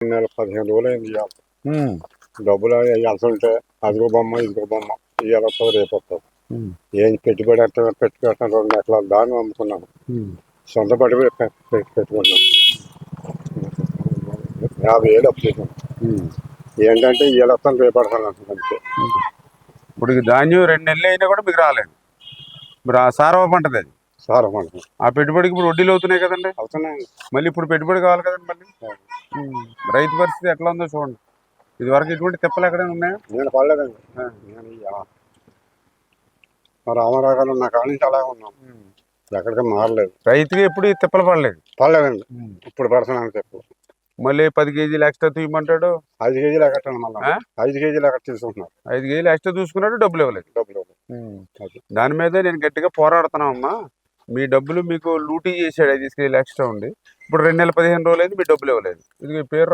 నెల 15 రోజులు అయింది ఇవాళ. ఉమ్, డబ్బులు ఇవ్వాల్సి ఉంటే అదిగో బొమ్మ ఇదిగో బొమ్మ ఇవాళ వస్తుంది రేపు వస్తుంది. ఉమ్, ఏం పెట్టుబడి పెట్టుకుంటాను 2 ఎకరాలు దాన్ని అమ్ముకున్నాను. ఉమ్. సొంత పెట్టుబడి పెట్టుకున్నాను 50,000 అప్పు చేశాను. ఏంటంటే ఇవాళ వస్తాను రేపు పడతాను అంతే. ఇప్పుడు ఈ ధాన్యం 2 నెలలు అయినా కూడా మీకు రాలేదు. మరి ఆ సారవ పంటది అది. సార్ మనకు ఆ పెట్టుబడికి ఇప్పుడు వడ్డీలు అవుతున్నాయి కదండి. అవుతున్నాయి. మళ్ళీ ఇప్పుడు పెట్టుబడి కావాలి కదండి మళ్ళీ. రైతు పరిస్థితి ఎట్లా ఉందో చూడండి. ఇది వరకు ఇటువంటి తిప్పలు ఎక్కడైనా ఉన్నాయా? నేను పడలేదండి. రామారావు గారు ఉన్న కాడ నుంచి అలాగే ఉన్నాం, ఎక్కడికి మారలేదు. రైతుకి ఎప్పుడు ఈ తిప్పలు పడలేదు. పడలేదండి. ఇప్పుడు పడుతున్నాను చెప్పు. మళ్ళీ 10 కేజీలు ఎక్స్ట్రా తీయమంటాడు. 5 కేజీలు ఎక్కట్టండి మళ్ళీ 5 కేజీలు ఎక్కడ తీసుకుంటున్నారు. 5 కేజీలు ఎక్స్ట్రా చూసుకున్నాడు, డబ్బులు ఇవ్వలేదు. దాని మీద నేను గట్టిగా పోరాడుతున్నాం అమ్మా. మీ డబ్బులు మీకు లూటీ చేసాడు 5 కేజీలు ఎక్స్ట్రా ఉండి. ఇప్పుడు 2 నెలలు 15 రోజులు అయింది, మీ డబ్బులు ఇవ్వలేదు. ఇది పేరు